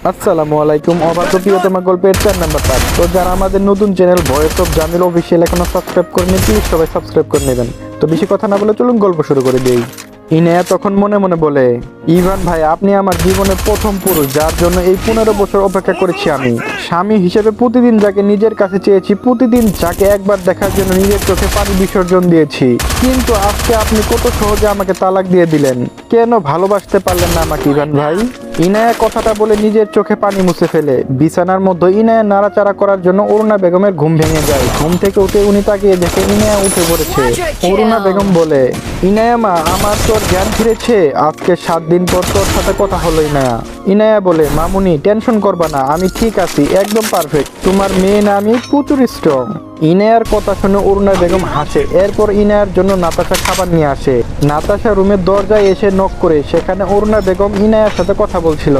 আসসালামু আলাইকুম। অবাধ্য প্রিয়তমা গল্পের 4 নাম্বার পার্ট। তো যারা আমাদের নতুন channel voice of Jamil official এখনো সাবস্ক্রাইব করেনি, প্লিজ সবাই সাবস্ক্রাইব করে নেবেন। তো বেশি কথা না বলে চলুন গল্প শুরু করে দেই। ইনায়া তখন মনে মনে বলে, ইভান ভাই, আপনি আমার জীবনের প্রথম পুরুষ যার জন্য এই 15 বছর অপেক্ষা করেছি আমি। স্বামী হিসেবে প্রতিদিন যাকে নিজের কাছে চেয়েছি, প্রতিদিন যাকে একবার দেখার জন্য নিজের চোখে পানি বিসর্জন দিয়েছি, কিন্তু আজকে আপনি কত সহজে আমাকে তালাক দিয়ে দিলেন। কেন ভালোবাসতে পারলেন না আমাকে ইভান ভাই? ইনায়া কথাটা বলে নিজের চোখে পানি মুছে ফেলে। বিছানার মধ্যে ইনায়া নাড়াচাড়া করার জন্য অরুণা বেগমের ঘুম ভেঙে যায়। ঘুম থেকে উঠে উনি তাকিয়ে দেখে ইনায়া উঠে পড়েছে। অরুণা বেগম বলে, ইনায়া মা, আমার তোর জ্ঞান ফিরেছে। আজকে 7 দিন পর তোর সাথে কথা হলো ইনায়া। ইনায়া বলে, মামুনি টেনশন করবা না, আমি ঠিক আছি, একদম পারফেক্ট। তোমার মেয়ে না আমি প্রচুর স্ট্রং। ইনায়ার কথা শুনে অরুণা বেগম হাসে। এরপর ইনায়ার জন্য নাতাশা খাবার নিয়ে আসে। নাতাশা রুমের দরজায় এসে নক করে। সেখানে অরুণা বেগম ইনায়ার সাথে কথা বলছিল।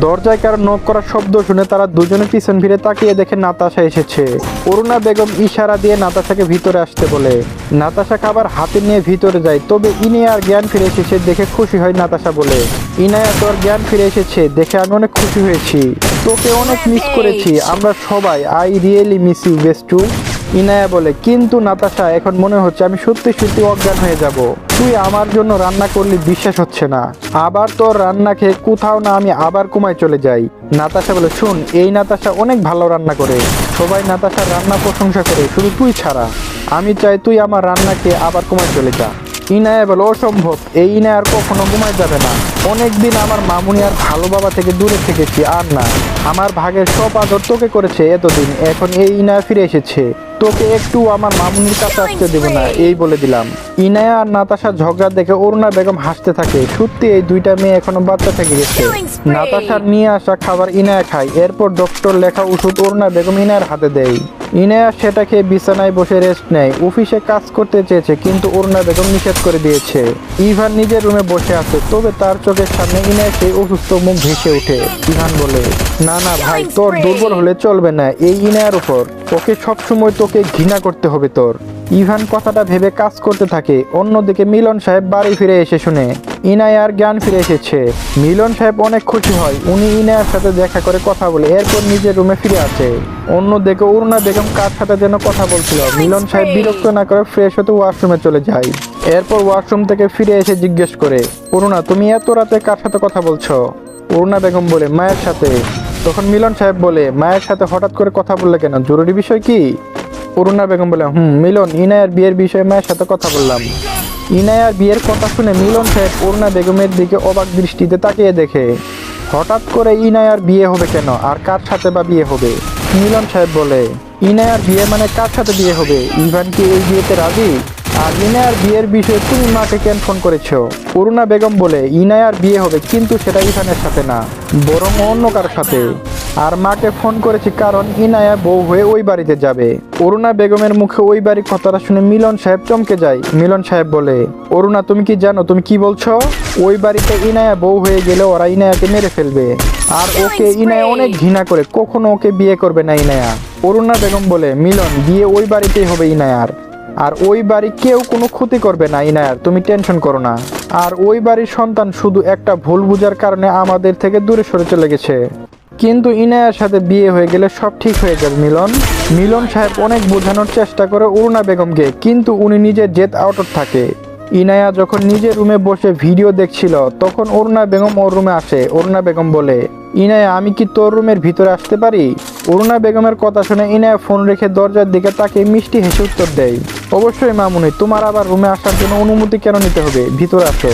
দরজায় কারো নক করার শব্দ শুনে তারা দুজনে পিছন ফিরে তাকিয়ে দেখে নাতাশা এসেছে। অরুণা বেগম ইশারা দিয়ে নাতাশাকে ভিতরে আসতে বলে। নাতাশা খাবার হাতে নিয়ে ভিতরে যায়। তবে ইনায়ার জ্ঞান ফিরে এসেছে দেখে খুশি হয় নাতাশা বলে, ইনায়া তোর জ্ঞান ফিরে এসেছে দেখে আমি অনেক খুশি হয়েছি। তোকে অনেক মিস করেছি আমরা সবাই। I really miss you bestie. Inaya বলে, কিন্তু নাতাশা, এখন মনে হচ্ছে আমি সত্যি সত্যি অজ্ঞান হয়ে যাব। তুই আমার জন্য রান্না করলে বিশ্বাস হচ্ছে না। আবার তোর রান্না খেয়ে কোথাও না আমি আবার কুমায় চলে যাই। নাতাশা বলে, শুন, এই নাতাশা অনেক ভালো রান্না করে। সবাই নাতাশার রান্না প্রশংসা করে, শুধু তুই ছাড়া। আমি চাই তুই আমার রান্না খেয়ে আবার কুমায় চলে যা। ইনায়া বলে, অসম্ভব, এই ইনায়া আর কখনো ঘুমায় যাবে না। অনেকদিন আমার মামুনি আর ভালো বাবা থেকে দূরে থেকেছি, আর না। আমার ভাগের সব আদর তোকে করেছে এতদিন, এখন এই ইনায়া ফিরে এসেছে। তোকে একটু আমার মামুনির কাছে আসতে দেব না, এই বলে দিলাম। ইনায়া আর নাতাশা ঝগড়া দেখে অরুণা বেগম হাসতে থাকে। সত্যি এই দুইটা মেয়ে এখনো বাচ্চা থেকে গেছে। নাতাশার নিয়ে আসা খাবার ইনায়া খায়। এরপর ডক্টর লেখা ওষুধ অরুণা বেগম ইনায়ার হাতে দেয়। ইনায়া সেটা খেয়ে বিছানায় বসে রেস্ট নেয়। অফিসে কাজ করতে চেয়েছে, কিন্তু অরুণা বেগম নিষেধ করে দিয়েছে। ইভান নিজের রুমে বসে আছে, তবে তার চোখের সামনে ইনায়া সেই অসুস্থ মুখ ভেসে ওঠে। ইভান বলে, না না ভাই, তোর দুর্বল হলে চলবে না এই ইনায়ার উপর। ওকে সবসময় তোকে ঘৃণা করতে হবে তোর। ইভান কথাটা ভেবে কাজ করতে থাকে। অন্যদিকে মিলন সাহেব বাড়ি ফিরে এসে শুনে ইনায়ার জ্ঞান ফিরে এসেছে। মিলন সাহেব অনেক খুশি হয়। উনি ইনায়ার সাথে দেখা করে কথা বলে এরপর নিজের রুমে ফিরে আসে। অন্যদিকে অরুণা বেগম কার সাথে যেন কথা বলছিল। মিলন সাহেব বিরক্ত না করে ফ্রেশ হতে ওয়াশরুমে চলে যায়। এরপর ওয়াশরুম থেকে ফিরে এসে জিজ্ঞেস করে, অরুণা, তুমি এত রাতে কার সাথে কথা বলছো? অরুণা বেগম বলে, মায়ের সাথে। তখন মিলন সাহেব বলে, মায়ের সাথে হঠাৎ করে কথা বললে কেন, জরুরি বিষয় কি? অরুণা বেগম বলে, মিলন, ইনায়ার বিয়ের বিষয়ে মায়ের সাথে কথা বললাম। ইনায়ার বিয়ের কথা শুনে মিলন সাহেব অরুণা বেগমের দিকে অবাক দৃষ্টিতে তাকিয়ে দেখে। হঠাৎ করে ইনায়ার বিয়ে হবে কেন, আর কার সাথে বা বিয়ে হবে? মিলন সাহেব বলে, ইনায়ার বিয়ে মানে কার সাথে বিয়ে হবে? ইভান কি এই বিয়েতে রাজি? আর ইনায়ার বিয়ের বিষয়ে তুমি মাকে কেন ফোন করেছো? অরুণা বেগম বলে, ইনায়ার বিয়ে হবে, কিন্তু সেটা ইভানের সাথে না, বরং অন্য কার সাথে। আর মাকে ফোন করেছি কারণ ইনায়া বউ হয়ে ওই বাড়িতে যাবে। অরুণা বেগমের মুখে ওই বাড়ির কথাটা শুনে মিলন সাহেব চমকে যায়। মিলন সাহেব বলে, অরুণা, তুমি কি জানো তুমি কি বলছো? ওই বাড়িতে ইনায়া বউ হয়ে গেলে ওরা ইনায়াকে মেরে ফেলবে। আর ওকে ইনায়া অনেক ঘৃণা করে, কখনো ওকে বিয়ে করবে না ইনায়া। অরুণা বেগম বলে, মিলন, বিয়ে ওই বাড়িতেই হবে ইনায়ার। আর ওই বাড়ি কেউ কোনো ক্ষতি করবে না ইনায়ার, তুমি টেনশন করো না। আর ওই বাড়ির সন্তান শুধু একটা ভুল বুঝার কারণে আমাদের থেকে দূরে সরে চলে গেছে। কিন্তু ইনায়ার সাথে বিয়ে হয়ে গেলে সব ঠিক হয়ে যাবে মিলন। মিলন সাহেব অনেক বোঝানোর চেষ্টা করে অরুণা বেগমকে, কিন্তু উনি নিজের জেদ আউট থাকে। ইনায়া যখন নিজের রুমে বসে ভিডিও দেখছিল, তখন অরুণা বেগম ওর রুমে আসে। অরুণা বেগম বলে, ইনায়া, আমি কি তোর রুমের ভিতরে আসতে পারি? অরুণা বেগমের কথা শুনে ইনায়া ফোন রেখে দরজার দিকে তাকে মিষ্টি হেসে উত্তর দেয়, অবশ্যই মামুনি, তোমার আবার রুমে আসার জন্য অনুমতি কেন নিতে হবে, ভিতরে আসো।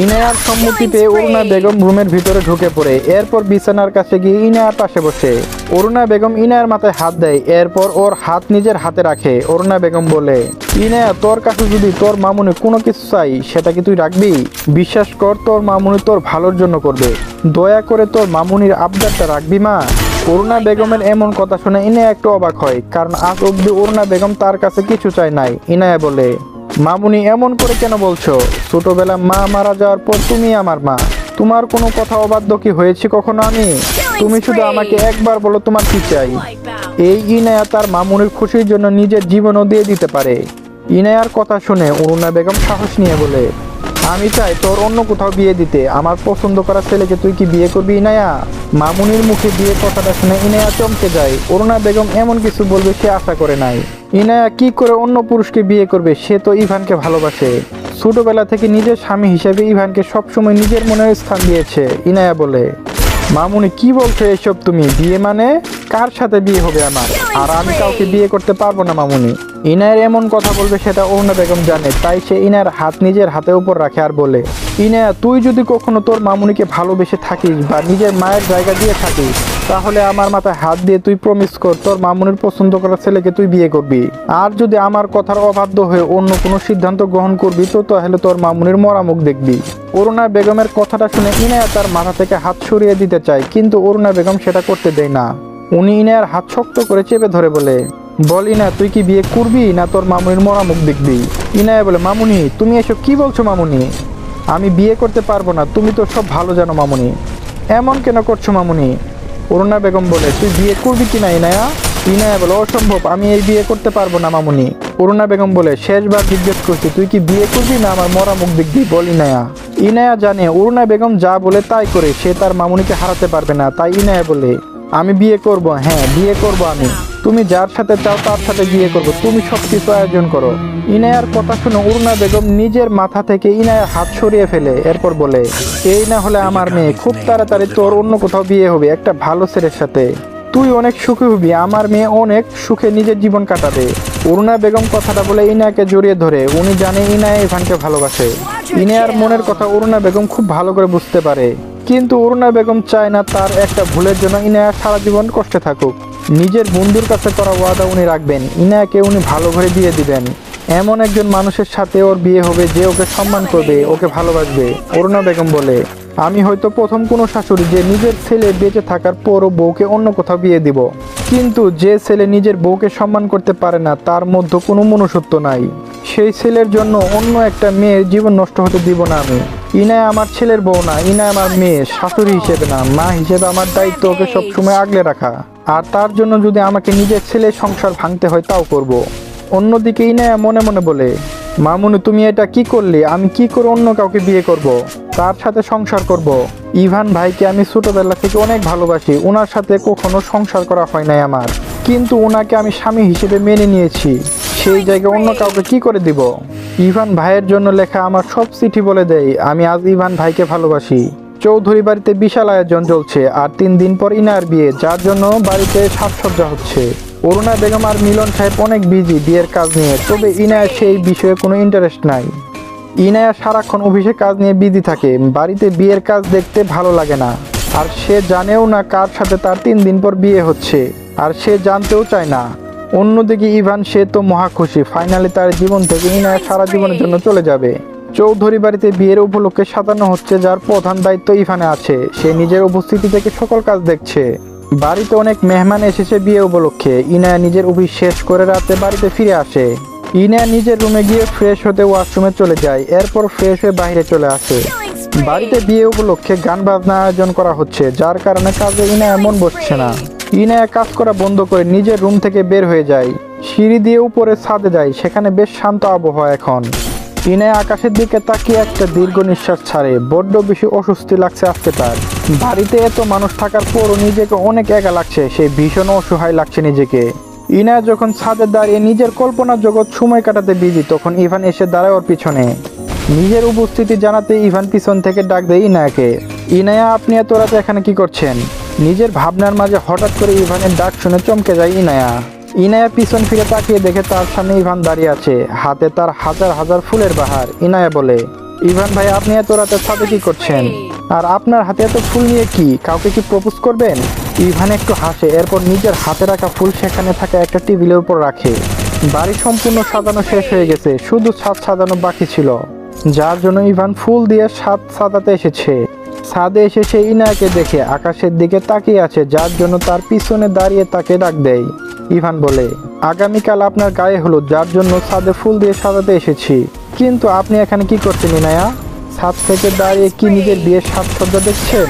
ইনায়ার সম্মতি পেয়ে অরুণা বেগম রুমের ভিতরে ঢুকে পড়ে। এরপর বিছানার কাছে গিয়ে ইনায়ার পাশে বসে। অরুণা বেগম ইনায়ার মাথায় হাত দেয়। এরপর ওর হাত নিজের হাতে রাখে। অরুণা বেগম বলে, ইনায়া, তোর কাছে যদি তোর মামুনি কোনো কিছু চাই, সেটা কি তুই রাখবি? বিশ্বাস কর, তোর মামুনি তোর ভালোর জন্য করবে। দয়া করে তোর মামুনির আবদারটা রাখবি মা। অরুণা বেগমের এমন কথা শুনে ইনায়া একটু অবাক হয়, কারণ আজ অব্দি অরুণা বেগম তার কাছে কিছু চায় নাই। ইনায়া বলে, মামুনি, এমন করে কেন বলছো? ছোটবেলা মা মারা যাওয়ার পর তুমি আমার মা। তোমার কোনো কথা অবাধ্য কি হয়েছে কখনো আমি? তুমি শুধু আমাকে একবার বলো তোমার কি চাই। এই ইনায়া তার মামুনির খুশির জন্য নিজের জীবনও দিয়ে দিতে পারে। ইনায়ার কথা শুনে অরুণা বেগম সাহস নিয়ে বলে, আমি চাই তোর অন্য কোথাও বিয়ে দিতে। আমার পছন্দ করা ছেলেকে তুই কি বিয়ে করবি ইনায়া? মামুনির মুখে বিয়ে কথাটা শুনে ইনায়া চমকে যায়। অরুণা বেগম এমন কিছু বলবে সে আশা করে নাই। ইনায়া কি করে অন্য পুরুষকে বিয়ে করবে? সে তো ইভানকে ভালোবাসে। ছোটবেলা থেকে নিজের স্বামী হিসেবে ইভানকে সবসময় নিজের মনে স্থান দিয়েছে। ইনায়া বলে, মামুনি কি বলছো এসব তুমি? বিয়ে মানে? কার সাথে বিয়ে হবে আমার? আর আমি কাউকে বিয়ে করতে পারবো না মামুনি। ইনায়ের এমন কথা বলবে সেটা অরুণা বেগম জানে, তাই সে ইনায়ের হাত নিজের হাতের উপর রাখে আর বলে, ইনায়া তুই যদি কখনো তোর মামুনিকে ভালোবেসে থাকিস বা নিজের মায়ের জায়গা দিয়ে থাকিস, তাহলে আমার মাথায় হাত দিয়ে তুই প্রমিস কর তোর মামুনির পছন্দ করা ছেলেকে তুই বিয়ে করবি। আর যদি আমার কথার অবাধ্য হয়ে অন্য কোনো সিদ্ধান্ত গ্রহণ করবি তো তাহলে তোর মামুনির মরা মুখ দেখবি। অরুণা বেগমের কথাটা শুনে ইনায়া তার মাথা থেকে হাত সরিয়ে দিতে চায়, কিন্তু অরুণা বেগম সেটা করতে দেয় না। উনি ইনায়ার হাত শক্ত করে চেপে ধরে বলে, বল ইনা তুই কি বিয়ে করবি না তোর মামুনির মরা মুখ দেখবি? ইনায়া বলে, মামুনি তুমি এসব কি বলছো মামুনি? আমি বিয়ে করতে পারবো না, তুমি তো সব ভালো জানো মামুনি। এমন কেন করছো মামুনি? অরুণা বেগম বলে, তুই বিয়ে করবি কিনা ইনায়া? ইনায়া বলে, অসম্ভব, আমি এই বিয়ে করতে পারবো না মামুনি। অরুণা বেগম বলে, শেষবার জিজ্ঞেস করছি তুই কি বিয়ে করবি না আমার মরা মুখ দেখবি, বল ইনায়া। ইনায়া জানে অরুণা বেগম যা বলে তাই করে, সে তার মামুনিকে হারাতে পারবে না, তাই ইনায়া বলে, আমি বিয়ে করব, হ্যাঁ বিয়ে করব আমি। তুমি যার সাথে চাও তার সাথে বিয়ে করব, তুমি সবকিছু আয়োজন করো। ইনায়ার কথা শুনে অরুণা বেগম নিজের মাথা থেকে ইনায়ার হাত সরিয়ে ফেলে, এরপর বলে, এই না হলে আমার মেয়ে, খুব তাড়াতাড়ি তোর অন্য কোথাও বিয়ে হবে একটা ভালো ছেলের সাথে। তুই অনেক সুখী হবি, আমার মেয়ে অনেক সুখে নিজের জীবন কাটাবে। অরুণা বেগম কথাটা বলে ইনায়াকে জড়িয়ে ধরে। উনি জানে ইনায়া ইভানকে ভালোবাসে। ইনায়ার মনের কথা অরুণা বেগম খুব ভালো করে বুঝতে পারে, কিন্তু অরুণা বেগম চায় না তার একটা ভুলের জন্য ইনায়া সারা জীবন কষ্টে থাকুক। নিজের বন্ধুর কাছে করা ওয়াদা উনি রাখবেন, ইনায়াকে উনি ভালো করে বিয়ে দিবেন। এমন একজন মানুষের সাথে ওর বিয়ে হবে যে ওকে সম্মান করবে, ওকে ভালোবাসবে। অরুণা বেগম বলে, আমি হয়তো প্রথম কোনো শাশুড়ি যে নিজের ছেলে বেঁচে থাকার পরও বউকে অন্য কোথাও বিয়ে দিব, কিন্তু যে ছেলে নিজের বউকে সম্মান করতে পারে না তার মধ্যে কোনো মনুষ্যত্ব নাই। সেই ছেলের জন্য অন্য একটা মেয়ের জীবন নষ্ট হতে দিব না আমি। ইনায়া আমার ছেলের বউ না, ইনায়া আমার মেয়ে, শাশুড়ি হিসেবে না, মা হিসেবে আমার দায়িত্ব ওকে সবসময় আগলে রাখা। আর তার জন্য যদি আমাকে নিজের ছেলের সংসার ভাঙতে হয় তাও করব। অন্যদিকে ইনায়া মনে মনে বলে, মামুনি তুমি এটা কি করলে? আমি কি করে অন্য কাউকে বিয়ে করব, তার সাথে সংসার করব? ইভান ভাইকে আমি ছোটবেলা থেকে অনেক ভালোবাসি, ওনার সাথে কখনো সংসার করা হয় নাই আমার, কিন্তু ওনাকে আমি স্বামী হিসেবে মেনে নিয়েছি। সেই জায়গায় অন্য কাউকে কি করে দিব? ইভান ভাইয়ের জন্য লেখা আমার সব চিঠি বলে দেয় আমি আজ ইভান ভাইকে ভালোবাসি। চৌধুরী বাড়িতে বিশাল আয়োজন চলছে, আর 3 দিন পর ইনার বিয়ে, যার জন্য বাড়িতে সাজসজ্জা হচ্ছে। অরুণা বেগম আর মিলন সাহেব অনেক বিজি বিয়ের কাজ নিয়ে, তবে ইনায়া সেই বিষয়ে কোনো ইন্টারেস্ট নাই। ইনায়া সারাক্ষণ অফিসে কাজ নিয়ে বিজি থাকে, বাড়িতে বিয়ের কাজ দেখতে ভালো লাগে না। আর সে জানেও না কার সাথে তার 3 দিন পর বিয়ে হচ্ছে, আর সে জানতেও চায় না। অন্যদিকে ইভান, সে তো মহা খুশি, ফাইনালি তার জীবন থেকে ইনায়া সারা জীবনের জন্য চলে যাবে। চৌধুরী বাড়িতে বিয়ের উপলক্ষে সাজানো হচ্ছে, যার প্রধান দায়িত্ব ইভানে আছে। সে নিজের উপস্থিতি থেকে সকল কাজ দেখছে। বাড়িতে অনেক মেহমান এসেছে বিয়ে উপলক্ষে। ইনায়া নিজের অফিস শেষ করে রাতে বাড়িতে ফিরে আসে। ইনায়া নিজের রুমে গিয়ে ফ্রেশ হতে ওয়াশরুমে চলে যায়, এরপর ফ্রেশ হয়ে বাইরে চলে আসে। বাড়িতে বিয়ে উপলক্ষে গান বাজনা আয়োজন করা হচ্ছে, যার কারণে কাজে ইনায়া মন বসছে না। ইনায়া কাজ করা বন্ধ করে নিজের রুম থেকে বের হয়ে যায়, সিঁড়ি দিয়ে উপরে ছাদে যায়। সেখানে বেশ শান্ত আবহাওয়া এখন। ইনায়া আকাশের দিকে তাকিয়ে একটা দীর্ঘ নিঃশ্বাস ছাড়ে। বড্ড বেশি অস্বস্তি লাগছে আজকে তার। বাড়িতে এত মানুষ থাকার পরও নিজেকে অনেক একা লাগছে, সে ভীষণ অসহায় লাগছে নিজেকে। ইনায়া যখন ছাদে দাঁড়িয়ে নিজের কল্পনা জগৎ সময় কাটাতে বিজি, তখন ইভান এসে দাঁড়ায় ওর পিছনে। নিজের উপস্থিতি জানাতে ইভান পিছন থেকে ডাক দেয় ইনায়াকে। ইনায়া, আপনি এত রাতে এখানে কি করছেন? নিজের ভাবনার মাঝে হঠাৎ করে ইভানের ডাক শুনে চমকে যায় ইনায়া। ইনায়া পিছন ফিরে তাকিয়ে দেখে তার সামনে ইভান দাঁড়িয়ে আছে, হাতে তার হাজার হাজার ফুলের বাহার। ইনায়া বলে, ইভান ভাই আপনি এত রাতে ছাদে কি করছেন? আর আপনার হাতে এত ফুল নিয়ে কি? কাউকে কি প্রপোজ করবেন? ইভান একটু হাসে, এরপর নিজের হাতে রাখা ফুল সেখানে থাকা একটা টেবিলের উপর রাখে। বাড়ি সম্পূর্ণ সাজানো শেষ হয়ে গেছে, শুধু ছাদ সাজানো বাকি ছিল, যার জন্য ইভান ফুল দিয়ে ছাদ সাজাতে এসেছে। ছাদে এসে সে ইনায়াকে দেখে আকাশের দিকে তাকিয়ে আছে, যার জন্য তার পিছনে দাঁড়িয়ে তাকে ডাক দেয়। ইভান বলে, আগামীকাল আপনার গায়ে হলুদ, যার জন্য ছাদে ফুল দিয়ে সাজাতে এসেছি। কিন্তু আপনি এখানে কি করছেন ইনায়া? ছাদ থেকে দাঁড়িয়ে কি নিজের বিয়ের সাজসজ্জা দেখছেন?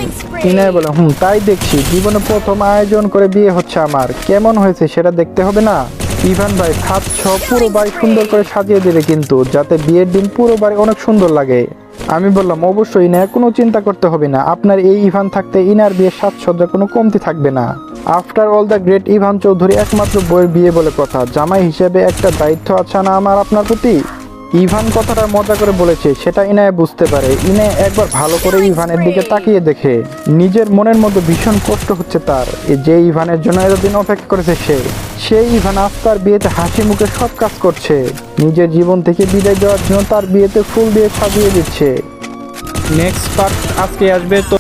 ইনায়া বলে, তাই দেখছি। জীবনে প্রথম আয়োজন করে বিয়ে হচ্ছে আমার, কেমন হয়েছে সেটা দেখতে হবে না? ইভান ভাই, ছাদ সহ পুরো বাড়ি সুন্দর করে সাজিয়ে দেবে কিন্তু, যাতে বিয়ের দিন পুরো বাড়ি অনেক সুন্দর লাগে। আমি বললাম অবশ্যই ইনায়া, কোনো চিন্তা করতে হবে না, আপনার এই ইভান থাকতে ইনার বিয়ে সাজসজ্জা কোনো কমতি থাকবে না। After all the great Ivan Chowdhury একমাত্র বইয়ের বিয়ে বলে কথা, জামাই হিসেবে একটা দায়িত্ব আছে না আমার আপনার প্রতি। ইভান কথাটা মজা করে বলেছে সেটা ইনায়া বুঝতে পারে। ইনায়া একবার ভালো করে ইভানের দিকে তাকিয়ে দেখে নিজের মনের মধ্যে ভীষণ কষ্ট হচ্ছে তার, যে ইভানের জন্য এতদিন অপেক্ষা করেছে সেই ইভান আজ তার বিয়েতে হাসি মুখে সব কাজ করছে, নিজের জীবন থেকে বিদায় দেওয়ার জন্য তার বিয়েতে ফুল দিয়ে সাজিয়ে দিচ্ছে। নেক্সট পার্ট আজকে আসবে। তো